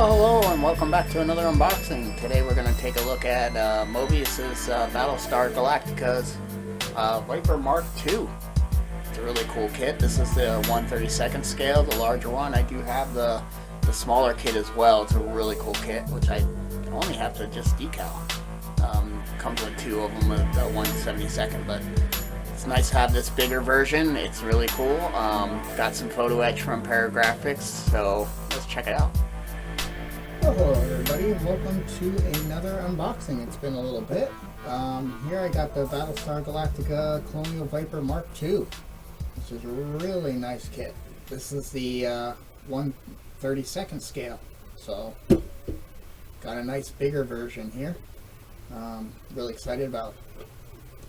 Hello, and welcome back to another unboxing. Today we're going to take a look at Moebius's Battlestar Galactica's Viper Mark II. It's a really cool kit. This is the 1/32 scale, the larger one. I do have the smaller kit as well. It's a really cool kit, which I only have to just decal. Comes with two of them with the 1/72, but it's nice to have this bigger version. It's really cool. Got some photo-etch from Paragrafix, so let's check it out. Hello everybody, and welcome to another unboxing. It's been a little bit. Here I got the Battlestar Galactica Colonial Viper Mark II, which is a really nice kit. This is the 1/32 scale, so got a nice bigger version here. Really excited about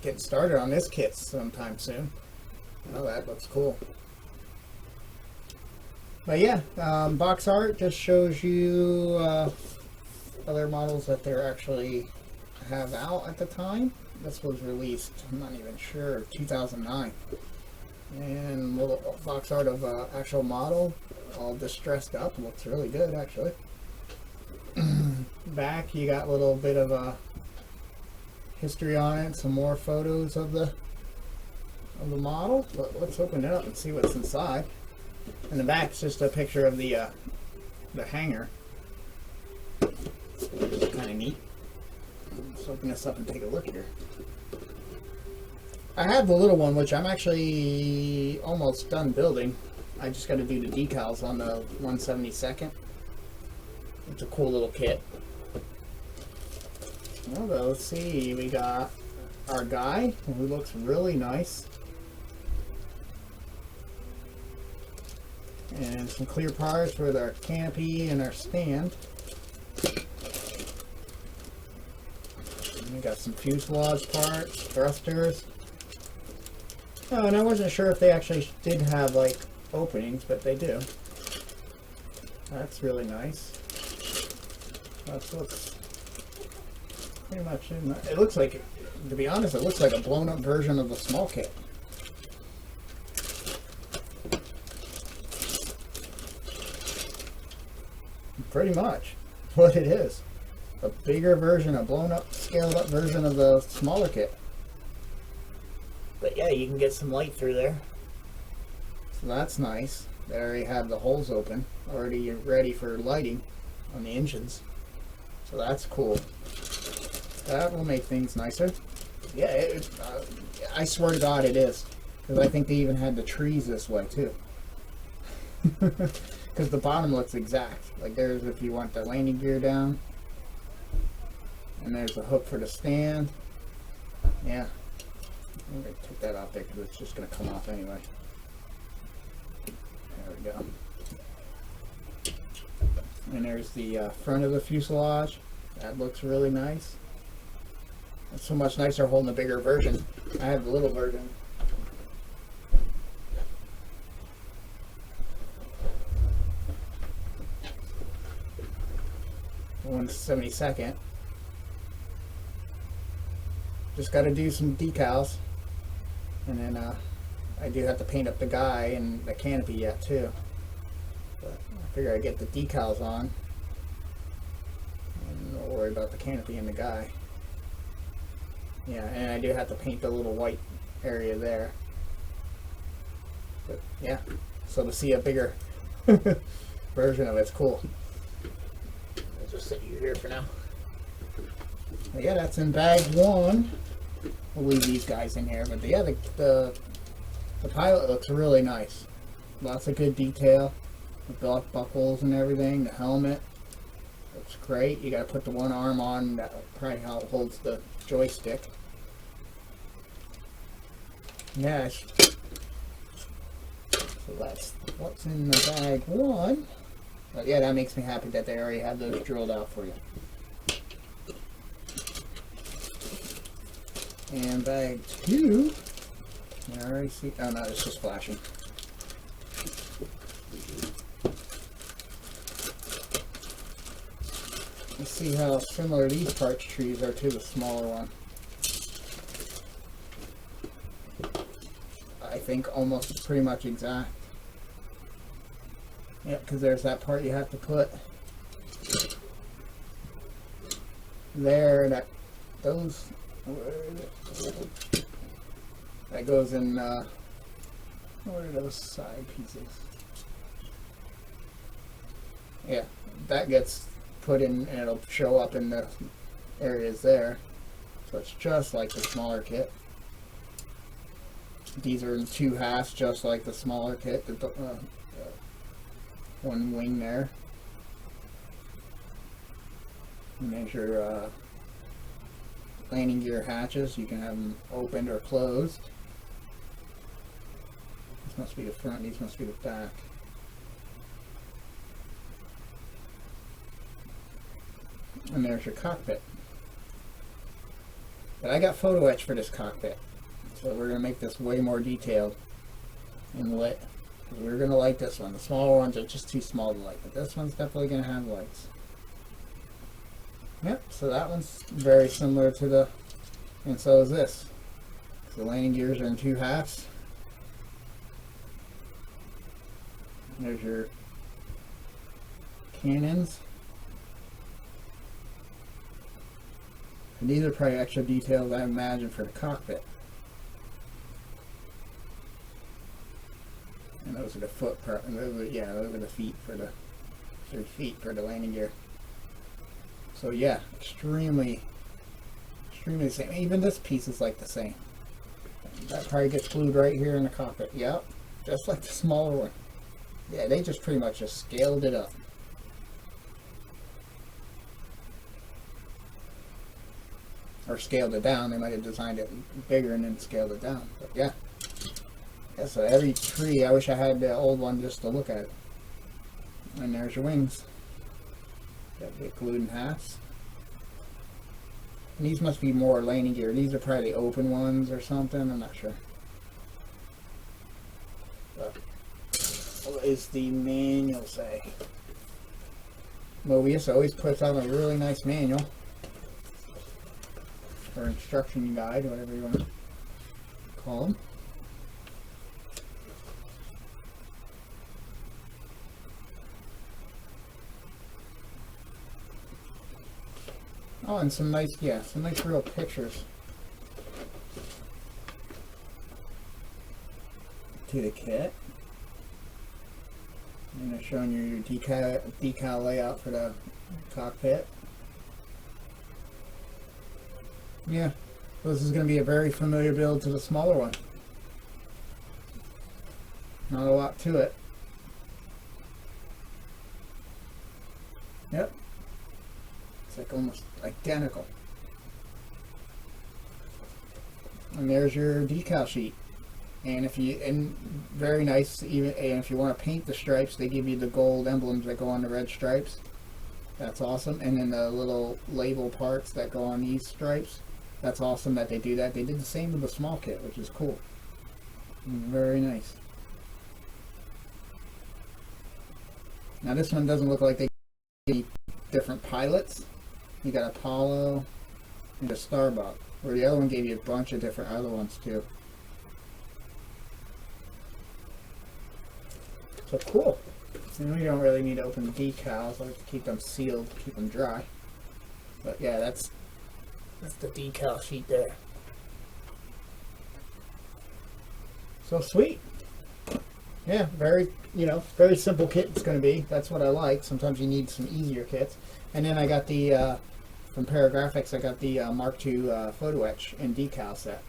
getting started on this kit sometime soon. Oh, that looks cool. But yeah, box art just shows you other models that they actually have out at the time. This was released, I'm not even sure, 2009. And little box art of actual model, all distressed up. Looks really good actually. Back you got a little bit of a history on it, some more photos of the model. But let's open it up and see what's inside. In the back is just a picture of the hanger. It's kind of neat. Let's open this up and take a look here. I have the little one, which I'm actually almost done building. I just got to do the decals on the 1/72. It's a cool little kit. Well, let's see. We got our guy, who looks really nice. And some clear parts for our canopy and our stand. And we got some fuselage parts, thrusters. Oh, and I wasn't sure if they actually did have like openings, but they do. That's really nice. That looks pretty much in there. It looks like, to be honest, it looks like a blown up version of the small kit. Pretty much what it is. A bigger version, a blown up, scaled up version of the smaller kit. But yeah, you can get some light through there. So that's nice. They already have the holes open, already ready for lighting on the engines. So that's cool. That will make things nicer. Yeah, I swear to God it is. Because I think they even had the trees this way too. Because the bottom looks exact. Like there's if you want the landing gear down. And there's a hook for the stand. Yeah. I'm going to take that out there because it's just going to come off anyway. There we go. And there's the front of the fuselage. That looks really nice. It's so much nicer holding the bigger version. I have the little version. The 1/72. Just got to do some decals, and then I do have to paint up the guy and the canopy yet too. But I figure I get the decals on, and don't worry about the canopy and the guy. Yeah, and I do have to paint the little white area there. But yeah, so to see a bigger version of it's cool. I'll just set you here for now. But yeah, that's in bag one. We'll leave these guys in here, but yeah, the pilot looks really nice. Lots of good detail. The belt buckles and everything. The helmet looks great. You got to put the one arm on. That probably how it holds the joystick. Yeah. So that's what's in the bag one. But yeah, that makes me happy that they already have those drilled out for you. And bag two, I already see, oh no, it's just flashing. Let's see how similar these parts trees are to the smaller one. I think almost pretty much exact. Yep, because there's that part you have to put there, that goes in, what are those side pieces? Yeah, that gets put in and it'll show up in the areas there. So it's just like the smaller kit. These are in 2/2, just like the smaller kit. The one wing there. And there's your landing gear hatches. You can have them opened or closed. This must be the front, these must be the back. And there's your cockpit. But I got photo etch for this cockpit. So we're going to make this way more detailed and lit. We're going to light this one. The smaller ones are just too small to light, but this one's definitely going to have lights. Yep, so that one's very similar to the, and so is this. So the landing gears are in 2/2. There's your cannons. And these are probably extra details, I imagine, for the cockpit. And those are the foot part, and those are the feet for the 3 feet for the landing gear. So yeah, extremely the same. Even this piece is like the same. That probably gets glued right here in the cockpit. Yep, just like the smaller one. Yeah, they just pretty much just scaled it up. Or scaled it down. They might have designed it bigger and then scaled it down. But yeah. Yeah, so every tree, I wish I had the old one just to look at it. And there's your wings. That get glued in halves. And these must be more landing gear. These are probably the open ones or something. I'm not sure. But what does the manual say? Moebius always puts out a really nice manual. Or instruction guide, whatever you want to call them. Oh, and some nice real pictures to the kit. And they're showing you your decal layout for the cockpit. Yeah, this is going to be a very familiar build to the smaller one. Not a lot to it. Yep. It's like almost identical. And there's your decal sheet. And very nice, even, and if you want to paint the stripes, they give you the gold emblems that go on the red stripes. That's awesome. And then the little label parts that go on these stripes. That's awesome that they do that. They did the same with the small kit, which is cool. Very nice. Now this one doesn't look like they gave different pilots. You got Apollo and a Starbuck. Where the other one gave you a bunch of different other ones too. So cool. And you don't really need to open the decals. I like to keep them sealed, keep them dry. But yeah, that's the decal sheet there. So sweet. Yeah, very simple kit it's going to be. That's what I like. Sometimes you need some easier kits. And then I got the, from Paragrafix, I got the Mark II photo etch and decal set.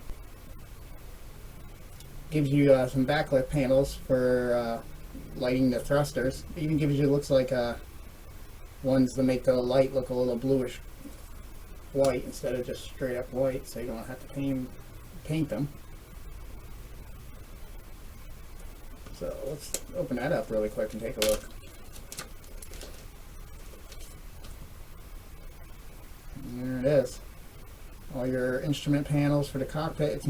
Gives you some backlit panels for lighting the thrusters. It even gives you, looks like ones that make the light look a little bluish white instead of just straight up white, so you don't have to paint them. So let's open that up really quick and take a look. And there it is. All your instrument panels for the cockpit. It's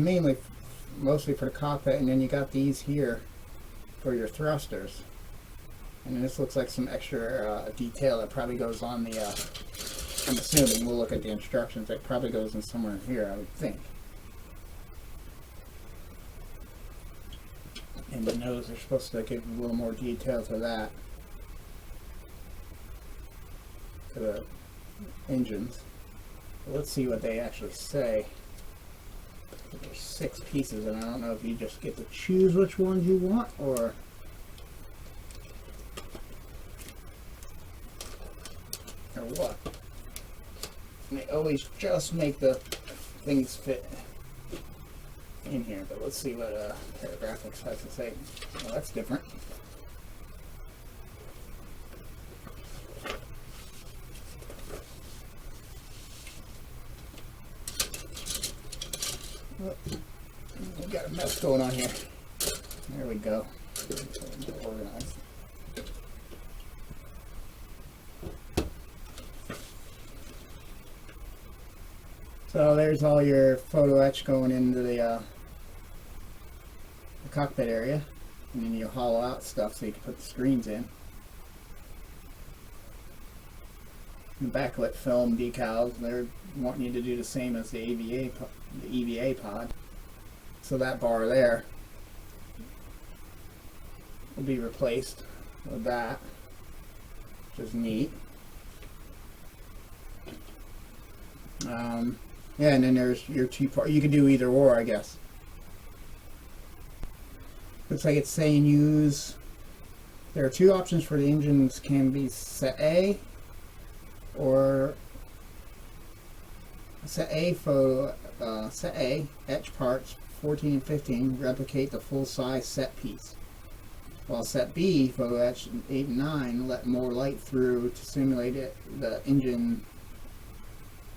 mostly for the cockpit, and then you got these here for your thrusters. And then this looks like some extra detail that probably goes on the, I'm assuming, we'll look at the instructions, that probably goes in somewhere here, I would think. And the nose are supposed to give a little more detail to that, to the engines. Let's see what they actually say. There's 6 pieces, and I don't know if you just get to choose which ones you want, or what. And they always just make the things fit in here, but let's see what Paragrafix has to say. Well, that's different. Oh, we got a mess going on here. There we go. Organized. So there's all your photo etch going into the cockpit area, and then you hollow out stuff so you can put the screens in. The backlit film decals, they're wanting you to do the same as the EVA pod. So that bar there will be replaced with that, which is neat. Yeah, and then there's your 2 part. You can do either or, I guess. Looks like it's saying use. There are 2 options for the engines. Can be set A or set A etch parts 14 and 15 replicate the full size set piece, while set B photo etch 8 and 9 let more light through to simulate the engine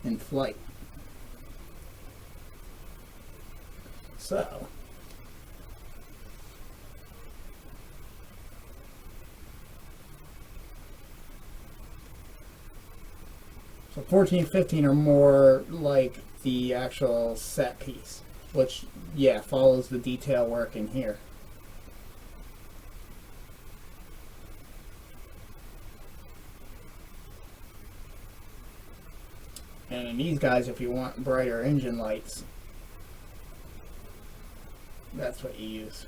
in flight. So So 14 and 15 are more like the actual set piece, which, yeah, follows the detail work in here. And in these guys, if you want brighter engine lights, that's what you use.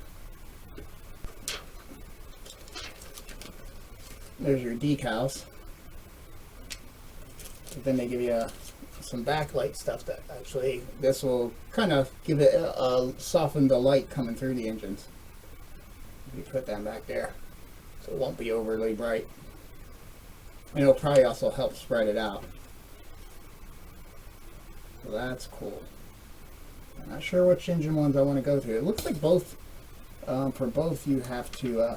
There's your decals. But then they give you some backlight stuff that actually, this will kind of give it soften the light coming through the engines. You put that back there, so it won't be overly bright. And it'll probably also help spread it out. So that's cool. I'm not sure which engine ones I want to go through. It looks like both, for both you have to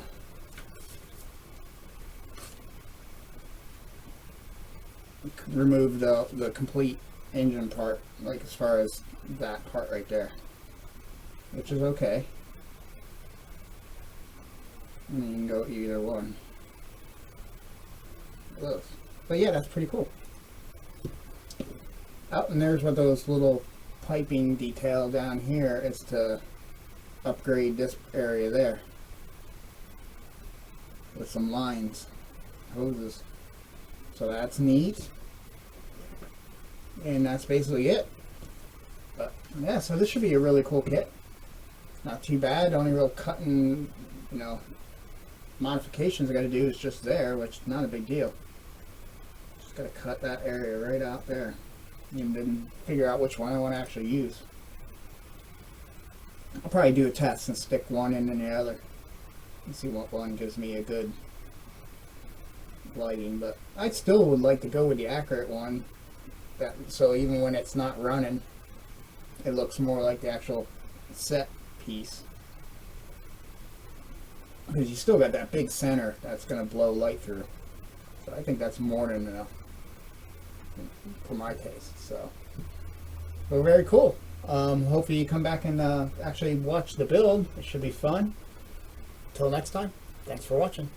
remove the complete engine part, like as far as that part right there, which is okay. And you can go either one of those. But yeah, that's pretty cool. Oh, and there's what those little piping detail down here is to upgrade this area there with some lines, hoses. So that's neat. And that's basically it. But yeah, so this should be a really cool kit. Not too bad. The only real cutting, modifications I got to do is just there, which is not a big deal. Just got to cut that area right out there, and then figure out which one I want to actually use. I'll probably do a test and stick one in and the other and see what one gives me a good lighting. But I still would like to go with the accurate one, so even when it's not running, it looks more like the actual set piece, because you still got that big center that's going to blow light through. So I think that's more than enough for my taste. So very cool. Hopefully you come back and actually watch the build. It should be fun. Until next time, thanks for watching.